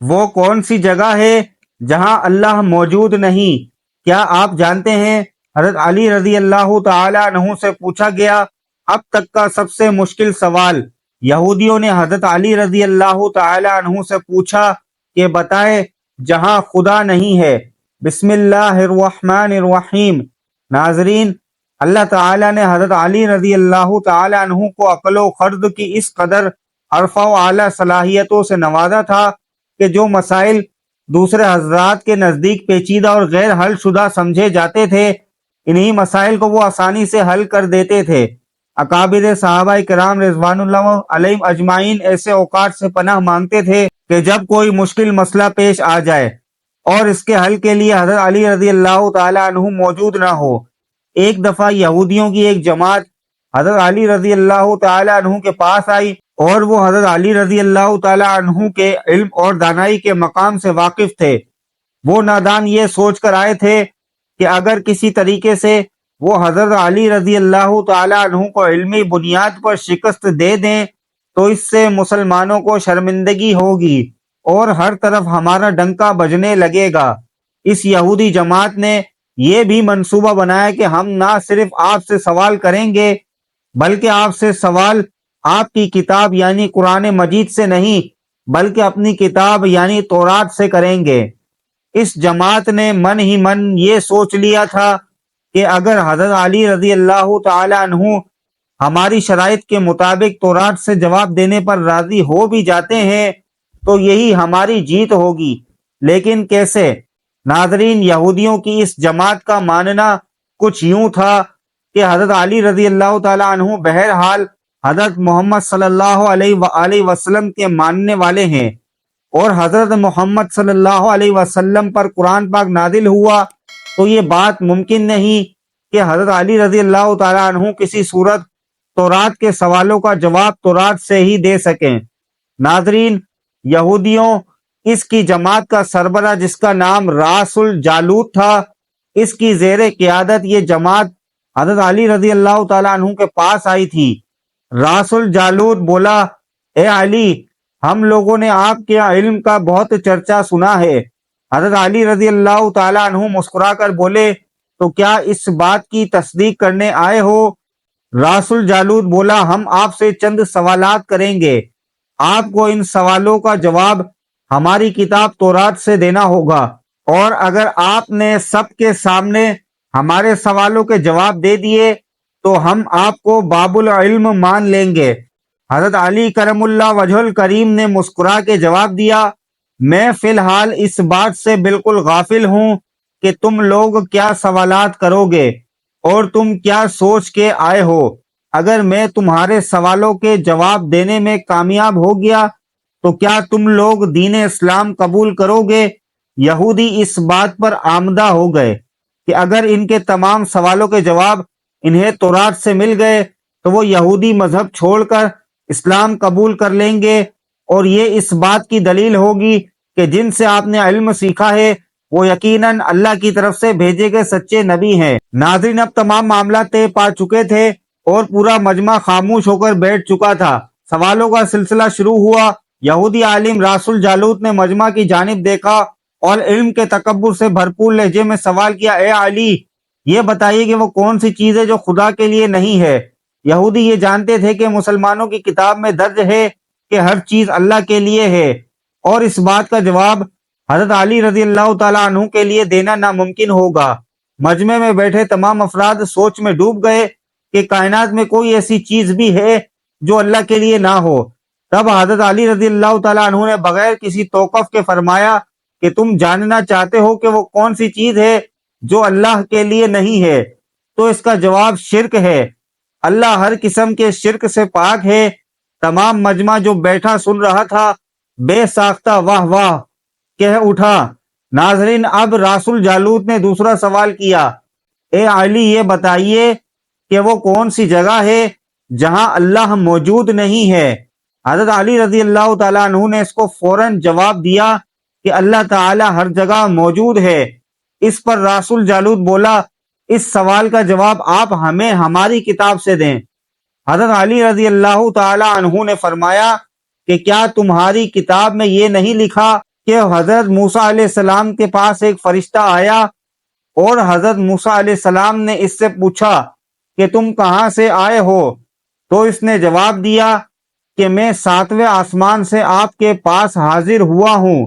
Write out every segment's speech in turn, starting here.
وہ کون سی جگہ ہے جہاں اللہ موجود نہیں؟ کیا آپ جانتے ہیں؟ حضرت علی رضی اللہ تعالی عنہ سے پوچھا گیا اب تک کا سب سے مشکل سوال۔ یہودیوں نے حضرت علی رضی اللہ تعالی عنہ سے پوچھا کہ بتائے جہاں خدا نہیں ہے۔ بسم اللہ الرحمن الرحیم۔ ناظرین، اللہ تعالی نے حضرت علی رضی اللہ تعالی عنہ کو عقل و خرد کی اس قدر عرفہ و اعلیٰ صلاحیتوں سے نوازا تھا کہ جو مسائل دوسرے حضرات کے نزدیک پیچیدہ اور غیر حل شدہ سمجھے جاتے تھے، انہی مسائل کو وہ آسانی سے حل کر دیتے تھے۔ اکابر صحابہ کرام رضوان اللہ علیہم اجمعین ایسے اوقات سے پناہ مانگتے تھے کہ جب کوئی مشکل مسئلہ پیش آ جائے اور اس کے حل کے لیے حضرت علی رضی اللہ تعالی عنہ موجود نہ ہو۔ ایک دفعہ یہودیوں کی ایک جماعت حضرت علی رضی اللہ تعالی عنہ کے پاس آئی اور وہ حضرت علی رضی اللہ تعالی عنہ کے علم اور دانائی کے مقام سے واقف تھے۔ وہ نادان یہ سوچ کر آئے تھے کہ اگر کسی طریقے سے وہ حضرت علی رضی اللہ تعالی عنہ کو علمی بنیاد پر شکست دے دیں تو اس سے مسلمانوں کو شرمندگی ہوگی اور ہر طرف ہمارا ڈنکا بجنے لگے گا۔ اس یہودی جماعت نے یہ بھی منصوبہ بنایا کہ ہم نہ صرف آپ سے سوال کریں گے بلکہ آپ سے سوال آپ کی کتاب یعنی قرآن مجید سے نہیں بلکہ اپنی کتاب یعنی تورات سے کریں گے۔ اس جماعت نے من ہی من یہ سوچ لیا تھا کہ اگر حضرت علی رضی اللہ تعالی عنہ ہماری شرائط کے مطابق تورات سے جواب دینے پر راضی ہو بھی جاتے ہیں تو یہی ہماری جیت ہوگی۔ لیکن کیسے؟ ناظرین، یہودیوں کی اس جماعت کا ماننا کچھ یوں تھا کہ حضرت علی رضی اللہ تعالی عنہ بہرحال حضرت محمد صلی اللہ علیہ وآلہ وسلم کے ماننے والے ہیں، اور حضرت محمد صلی اللہ علیہ وسلم پر قرآن پاک نازل ہوا تو یہ بات ممکن نہیں کہ حضرت علی رضی اللہ تعالی عنہ کسی صورت تورات کے سوالوں کا جواب تورات سے ہی دے سکیں۔ ناظرین، یہودیوں اس کی جماعت کا سربراہ جس کا نام راس الجالوت تھا، اس کی زیر قیادت یہ جماعت حضرت علی رضی اللہ تعالی عنہ کے پاس آئی تھی۔ راس الجالوت بولا، اے علی، ہم لوگوں نے آپ کے علم کا بہت چرچا سنا ہے۔ حضرت علی رضی اللہ تعالی عنہ مسکرا کر بولے، تو کیا اس بات کی تصدیق کرنے آئے ہو؟ راس الجالوت بولا، ہم آپ سے چند سوالات کریں گے، آپ کو ان سوالوں کا جواب ہماری کتاب تورات سے دینا ہوگا، اور اگر آپ نے سب کے سامنے ہمارے سوالوں کے جواب دے دیے تو ہم آپ کو باب العلم مان لیں گے۔ حضرت علی کرم اللہ وجہ الکریم نے مسکرا کے جواب دیا، میں فی الحال اس بات سے بالکل غافل ہوں کہ تم لوگ کیا سوالات کرو گے اور تم کیا سوچ کے آئے ہو۔ اگر میں تمہارے سوالوں کے جواب دینے میں کامیاب ہو گیا تو کیا تم لوگ دین اسلام قبول کرو گے؟ یہودی اس بات پر آمدہ ہو گئے کہ اگر ان کے تمام سوالوں کے جواب انہیں تورات سے مل گئے تو وہ یہودی مذہب چھوڑ کر اسلام قبول کر لیں گے، اور یہ اس بات کی دلیل ہوگی کہ جن سے آپ نے علم سیکھا ہے وہ یقیناً اللہ کی طرف سے بھیجے گئے سچے نبی ہیں۔ ناظرین، اب تمام معاملات طے پا چکے تھے اور پورا مجمع خاموش ہو کر بیٹھ چکا تھا۔ سوالوں کا سلسلہ شروع ہوا۔ یہودی عالم راس الجالوت نے مجمع کی جانب دیکھا اور علم کے تکبر سے بھرپور لہجے میں سوال کیا، اے علی، یہ بتائیے کہ وہ کون سی چیز ہے جو خدا کے لیے نہیں ہے؟ یہودی یہ جانتے تھے کہ مسلمانوں کی کتاب میں درج ہے کہ ہر چیز اللہ کے لیے ہے، اور اس بات کا جواب حضرت علی رضی اللہ تعالیٰ عنہ کے لیے دینا ناممکن ہوگا۔ مجمع میں بیٹھے تمام افراد سوچ میں ڈوب گئے کہ کائنات میں کوئی ایسی چیز بھی ہے جو اللہ کے لیے نہ ہو۔ تب حضرت علی رضی اللہ تعالیٰ عنہ نے بغیر کسی توقف کے فرمایا کہ تم جاننا چاہتے ہو کہ وہ کون سی چیز ہے جو اللہ کے لیے نہیں ہے، تو اس کا جواب شرک ہے۔ اللہ ہر قسم کے شرک سے پاک ہے۔ تمام مجمع جو بیٹھا سن رہا تھا بے ساختہ واہ واہ کہہ اٹھا۔ ناظرین، اب راس الجالوت نے دوسرا سوال کیا، اے علی، یہ بتائیے کہ وہ کون سی جگہ ہے جہاں اللہ موجود نہیں ہے؟ حضرت علی رضی اللہ تعالیٰ عنہ نے اس کو فوراً جواب دیا کہ اللہ تعالیٰ ہر جگہ موجود ہے۔ اس پر راس الجالوت بولا، اس سوال کا جواب آپ ہمیں ہماری کتاب سے دیں۔ حضرت علی رضی اللہ تعالیٰ عنہ نے فرمایا کہ کیا تمہاری کتاب میں یہ نہیں لکھا کہ حضرت موسیٰ علیہ السلام کے پاس ایک فرشتہ آیا اور حضرت موسیٰ علیہ السلام نے اس سے پوچھا کہ تم کہاں سے آئے ہو؟ تو اس نے جواب دیا کہ میں 7ویں آسمان سے آپ کے پاس حاضر ہوا ہوں۔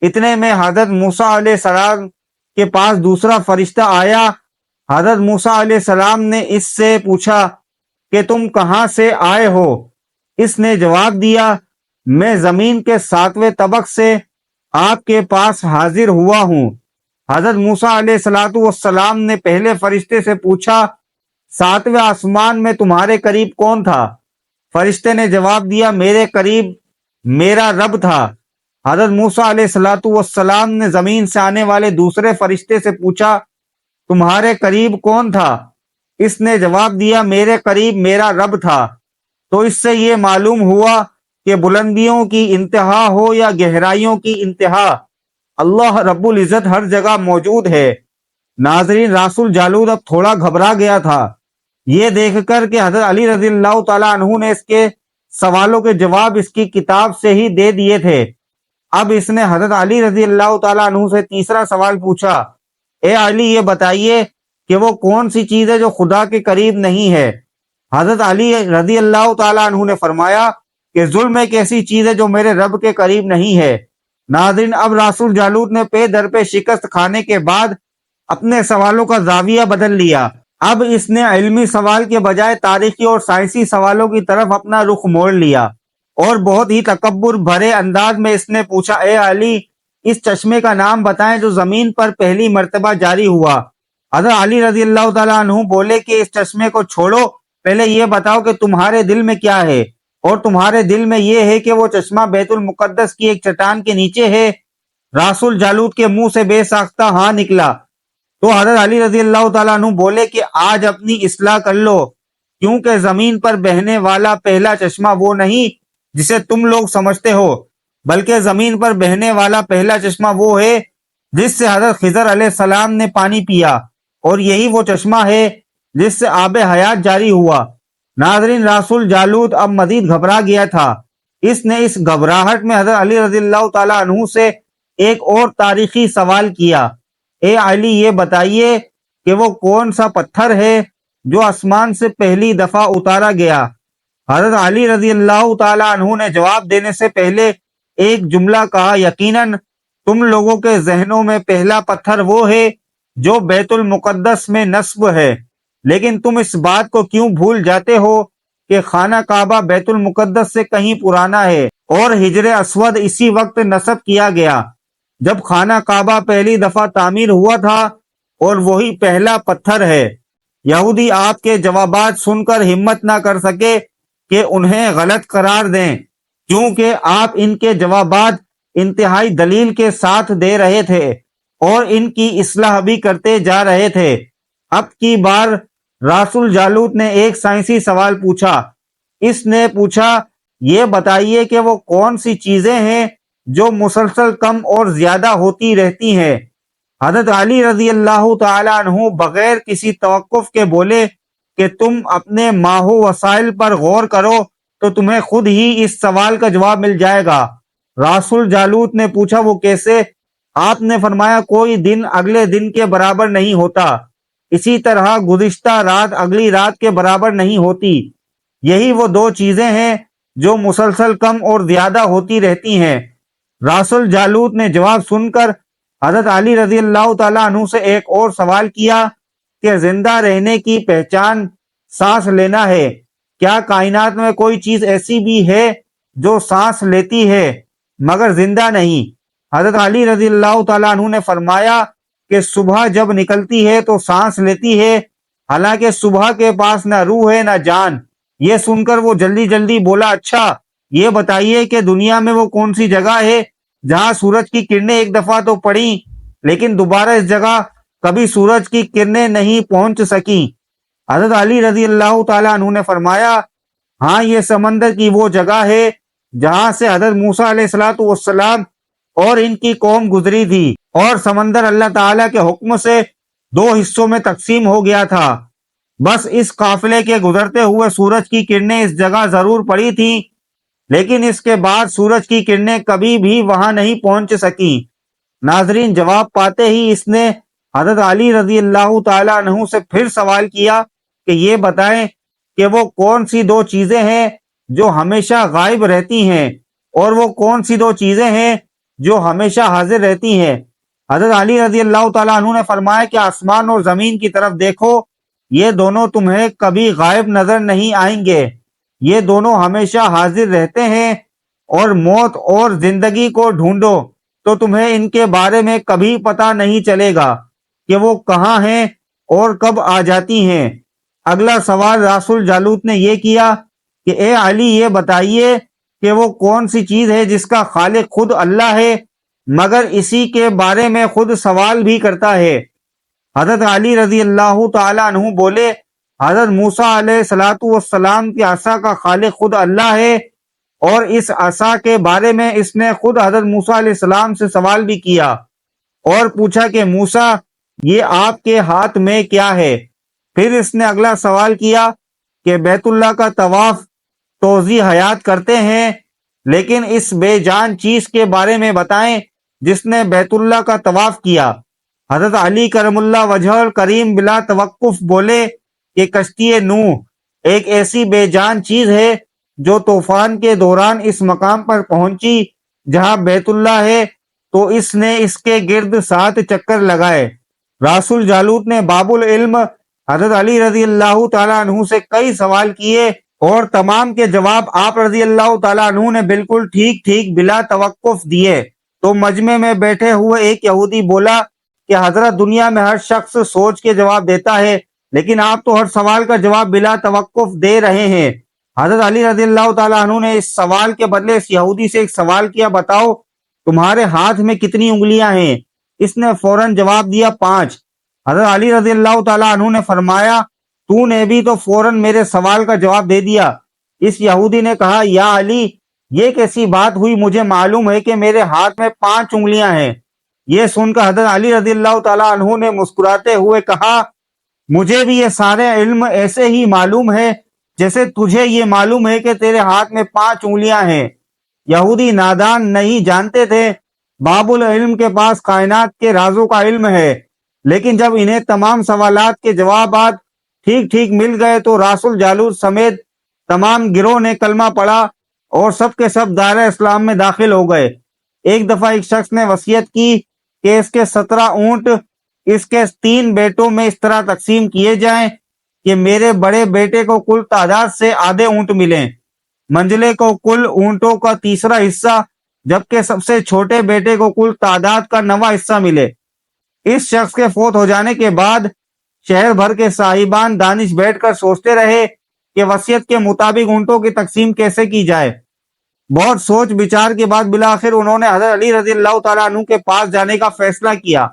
اتنے میں حضرت موسیٰ علیہ السلام کے پاس دوسرا فرشتہ آیا۔ حضرت موسیٰ علیہ السلام نے اس سے پوچھا کہ تم کہاں سے آئے ہو؟ اس نے جواب دیا میں زمین کے 7ویں طبق سے آپ کے پاس حاضر ہوا ہوں۔ حضرت موسیٰ علیہ السلام نے پہلے فرشتے سے پوچھا 7ویں آسمان میں تمہارے قریب کون تھا؟ فرشتے نے جواب دیا میرے قریب میرا رب تھا۔ حضرت موسیٰ علیہ السلام نے زمین سے آنے والے دوسرے فرشتے سے پوچھا تمہارے قریب کون تھا؟ اس نے جواب دیا میرے قریب میرا رب تھا۔ تو اس سے یہ معلوم ہوا کہ بلندیوں کی انتہا ہو یا گہرائیوں کی انتہا، اللہ رب العزت ہر جگہ موجود ہے۔ ناظرین، رسول جالود اب تھوڑا گھبرا گیا تھا یہ دیکھ کر کہ حضرت علی رضی اللہ تعالیٰ عنہ نے اس کے سوالوں کے جواب اس کی کتاب سے ہی دے دیے تھے۔ اب اس نے حضرت علی رضی اللہ تعالیٰ عنہ سے تیسرا سوال پوچھا اے علی یہ بتائیے کہ وہ کون سی چیز ہے جو خدا کے قریب نہیں ہے؟ حضرت علی رضی اللہ تعالیٰ عنہ نے فرمایا کہ ظلم ایک ایسی چیز ہے جو میرے رب کے قریب نہیں ہے۔ ناظرین، اب رسول جالوت نے پے در پہ شکست کھانے کے بعد اپنے سوالوں کا زاویہ بدل لیا۔ اب اس نے علمی سوال کے بجائے تاریخی اور سائنسی سوالوں کی طرف اپنا رخ موڑ لیا اور بہت ہی تکبر بھرے انداز میں اس نے پوچھا اے علی اس چشمے کا نام بتائیں جو زمین پر پہلی مرتبہ جاری ہوا۔ حضرت علی رضی اللہ تعالیٰ عنہ بولے کہ اس چشمے کو چھوڑو، پہلے یہ بتاؤ کہ تمہارے دل میں کیا ہے، اور تمہارے دل میں یہ ہے کہ وہ چشمہ بیت المقدس کی ایک چٹان کے نیچے ہے؟ رسول جالوت کے منہ سے بے ساختہ ہاں نکلا۔ تو حضرت علی رضی اللہ تعالیٰ عنہ بولے کہ آج اپنی اصلاح کر لو، کیونکہ زمین پر بہنے والا پہلا چشمہ وہ نہیں جسے تم لوگ سمجھتے ہو، بلکہ زمین پر بہنے والا پہلا چشمہ وہ ہے جس سے حضرت خضر علیہ السلام نے پانی پیا، اور یہی وہ چشمہ ہے جس سے آب حیات جاری ہوا۔ ناظرین، رسول جالوت اب مزید گھبرا گیا تھا۔ اس نے اس گھبراہٹ میں حضرت علی رضی اللہ تعالیٰ عنہ سے ایک اور تاریخی سوال کیا اے علی یہ بتائیے کہ وہ کون سا پتھر ہے جو آسمان سے پہلی دفعہ اتارا گیا؟ حضرت علی رضی اللہ تعالیٰ عنہ نے جواب دینے سے پہلے ایک جملہ کہا یقیناً تم لوگوں کے ذہنوں میں پہلا پتھر وہ ہے جو بیت المقدس میں نصب ہے، لیکن تم اس بات کو کیوں بھول جاتے ہو کہ خانہ کعبہ بیت المقدس سے کہیں پرانا ہے اور حجر اسود اسی وقت نصب کیا گیا جب خانہ کعبہ پہلی دفعہ تعمیر ہوا تھا، اور وہی پہلا پتھر ہے۔ یہودی آپ کے جوابات سن کر ہمت نہ کر سکے کہ انہیں غلط قرار دیں، کیونکہ آپ ان کے جوابات انتہائی دلیل کے ساتھ دے رہے تھے اور ان کی اصلاح بھی کرتے جا رہے تھے۔ اب کی بار رسول جالوت نے ایک سائنسی سوال پوچھا۔ اس نے پوچھا یہ بتائیے کہ وہ کون سی چیزیں ہیں جو مسلسل کم اور زیادہ ہوتی رہتی ہیں؟ حضرت علی رضی اللہ تعالیٰ عنہ بغیر کسی توقف کے بولے کہ تم اپنے ماہو وسائل پر غور کرو تو تمہیں خود ہی اس سوال کا جواب مل جائے گا۔ رسول جالوت نے پوچھا وہ کیسے؟ آپ نے فرمایا کوئی دن اگلے دن کے برابر نہیں ہوتا، اسی طرح گزشتہ رات اگلی رات کے برابر نہیں ہوتی۔ یہی وہ دو چیزیں ہیں جو مسلسل کم اور زیادہ ہوتی رہتی ہیں۔ رسول جالوت نے جواب سن کر حضرت علی رضی اللہ تعالیٰ عنہ سے ایک اور سوال کیا کہ زندہ رہنے کی پہچان سانس لینا ہے، کیا کائنات میں کوئی چیز ایسی بھی ہے جو سانس لیتی ہے مگر زندہ نہیں؟ حضرت علی رضی اللہ تعالیٰ عنہ نے فرمایا کہ صبح جب نکلتی ہے تو سانس لیتی ہے، حالانکہ صبح کے پاس نہ روح ہے نہ جان۔ یہ سن کر وہ جلدی جلدی بولا اچھا یہ بتائیے کہ دنیا میں وہ کون سی جگہ ہے جہاں سورج کی کرنیں ایک دفعہ تو پڑیں لیکن دوبارہ اس جگہ کبھی سورج کی کرنیں نہیں پہنچ سکیں؟ حضرت علی رضی اللہ تعالیٰ عنہ نے فرمایا ہاں یہ سمندر کی وہ جگہ ہے جہاں سے حضرت موسیٰ علیہ السلام اور ان کی قوم گزری تھی، اور سمندر اللہ تعالیٰ کے حکم سے دو حصوں میں تقسیم ہو گیا تھا۔ بس اس قافلے کے گزرتے ہوئے سورج کی کرنیں اس جگہ ضرور پڑی تھیں، لیکن اس کے بعد سورج کی کرنیں کبھی بھی وہاں نہیں پہنچ سکیں۔ ناظرین، جواب پاتے ہی اس نے حضرت علی رضی اللہ تعالیٰ عنہ سے پھر سوال کیا کہ یہ بتائیں کہ وہ کون سی دو چیزیں ہیں جو ہمیشہ غائب رہتی ہیں، اور وہ کون سی دو چیزیں ہیں جو ہمیشہ حاضر رہتی ہیں۔ حضرت علی رضی اللہ تعالیٰ عنہ نے فرمایا کہ آسمان اور زمین کی طرف دیکھو، یہ دونوں تمہیں کبھی غائب نظر نہیں آئیں گے، یہ دونوں ہمیشہ حاضر رہتے ہیں، اور موت اور زندگی کو ڈھونڈو تو تمہیں ان کے بارے میں کبھی پتہ نہیں چلے گا کہ وہ کہاں ہیں اور کب آ جاتی ہیں۔ اگلا سوال رسول جالوت نے یہ کیا کہ اے علی، یہ بتائیے کہ وہ کون سی چیز ہے جس کا خالق خود اللہ ہے، مگر اسی کے بارے میں خود سوال بھی کرتا ہے۔ حضرت علی رضی اللہ تعالیٰ عنہ بولے، حضرت موسیٰ علیہ السلام کی عصا کا خالق خود اللہ ہے، اور اس عصا کے بارے میں اس نے خود حضرت موسیٰ علیہ السلام سے سوال بھی کیا اور پوچھا کہ موسیٰ، یہ آپ کے ہاتھ میں کیا ہے؟ پھر اس نے اگلا سوال کیا کہ بیت اللہ کا طواف توضیح حیات کرتے ہیں، لیکن اس بے جان چیز کے بارے میں بتائیں جس نے بیت اللہ کا طواف کیا۔ حضرت علی کرم اللہ وجہ الکریم بلا توقف بولے کہ کشتی نوح ایک ایسی بے جان چیز ہے جو طوفان کے دوران اس مقام پر پہنچی جہاں بیت اللہ ہے، تو اس نے اس کے گرد 7 چکر لگائے۔ رسول جالوت نے باب العلم حضرت علی رضی اللہ تعالیٰ عنہ سے کئی سوال کیے، اور تمام کے جواب آپ رضی اللہ تعالیٰ عنہ نے بالکل ٹھیک ٹھیک بلا توقف دیے۔ تو مجمع میں بیٹھے ہوئے ایک یہودی بولا کہ حضرت، دنیا میں ہر شخص سوچ کے جواب دیتا ہے، لیکن آپ تو ہر سوال کا جواب بلا توقف دے رہے ہیں۔ حضرت علی رضی اللہ تعالیٰ عنہ نے اس سوال کے بدلے اس یہودی سے ایک سوال کیا، بتاؤ تمہارے ہاتھ میں کتنی انگلیاں ہیں؟ اس نے فوراً جواب دیا 5۔ حضرت علی رضی اللہ تعالیٰ عنہ نے فرمایا، تو نے بھی تو فوراً میرے سوال کا جواب دے دیا۔ اس یہودی نے کہا، یا علی، یہ کیسی بات ہوئی؟ مجھے معلوم ہے کہ میرے ہاتھ میں 5 انگلیاں ہیں۔ یہ سن کر حضرت علی رضی اللہ تعالیٰ عنہ نے مسکراتے ہوئے کہا، مجھے بھی یہ سارے علم ایسے ہی معلوم ہے جیسے تجھے یہ معلوم ہے کہ تیرے ہاتھ میں 5 انگلیاں ہیں۔ یہودی نادان نہیں جانتے تھے، باب العلم کے پاس کائنات کے رازوں کا علم ہے، لیکن جب انہیں تمام سوالات کے جوابات ٹھیک ٹھیک مل گئے تو رسول جالوت سمیت تمام گروہ نے کلمہ پڑھا اور سب کے سب دائرہ اسلام میں داخل ہو گئے۔ ایک دفعہ ایک شخص نے وصیت کی کہ اس کے 17 اونٹ اس کے 3 بیٹوں میں اس طرح تقسیم کیے جائیں کہ میرے بڑے بیٹے کو کل تعداد سے آدھے اونٹ ملیں، منجلے کو کل اونٹوں کا تیسرا حصہ، جبکہ سب سے چھوٹے بیٹے کو کل تعداد کا 9واں حصہ ملے۔ اس شخص کے فوت ہو جانے کے بعد شہر بھر کے صاحبان دانش بیٹھ کر سوچتے رہے کہ وصیت کے مطابق اونٹوں کی تقسیم کیسے کی جائے۔ بہت سوچ بچار کے بعد بالآخر انہوں نے حضرت علی رضی اللہ تعالیٰ عنہ کے پاس جانے کا فیصلہ کیا۔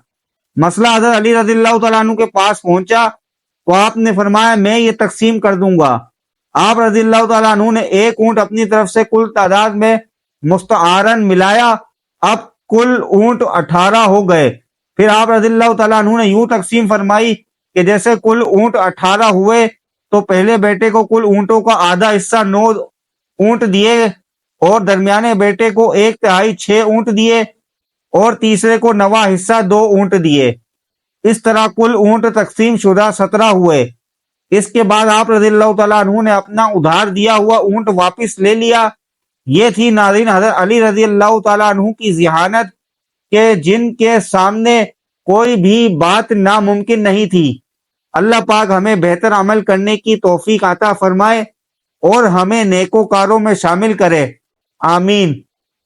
مسئلہ حضرت علی رضی اللہ تعالیٰ عنہ کے پاس پہنچا تو آپ نے فرمایا، میں یہ تقسیم کر دوں گا۔ آپ رضی اللہ تعالیٰ عنہ نے 1 اونٹ اپنی طرف سے کل تعداد میں مستعارن ملایا، اب کل اونٹ 18 ہو گئے۔ پھر آپ رضی اللہ تعالیٰ عنہ نے یوں تقسیم فرمائی کہ جیسے کل اونٹ 18 ہوئے تو پہلے بیٹے کو کل اونٹوں کا آدھا حصہ 9 اونٹ دیے، اور درمیانے بیٹے کو 1/3 6 اونٹ دیے، اور تیسرے کو 9واں حصہ 2 اونٹ دیے۔ اس طرح کل اونٹ تقسیم شدہ 17 ہوئے۔ اس کے بعد آپ رضی اللہ تعالیٰ عنہ نے اپنا ادھار دیا ہوا اونٹ واپس لے لیا۔ یہ تھی ناظرین حضرت علی رضی اللہ تعالیٰ عنہ کی ذہانت کہ جن کے سامنے کوئی بھی بات ناممکن نہیں تھی۔ اللہ پاک ہمیں بہتر عمل کرنے کی توفیق عطا فرمائے اور ہمیں نیکوکاروں میں شامل کرے، آمین۔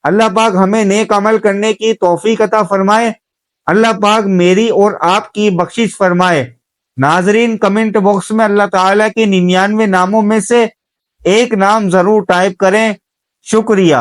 اللہ پاک ہمیں نیک عمل کرنے کی توفیق عطا فرمائے، اللہ پاک میری اور آپ کی بخشش فرمائے۔ ناظرین، کمنٹ باکس میں اللہ تعالیٰ کے 99 ناموں میں سے ایک نام ضرور ٹائپ کریں۔ شکریہ۔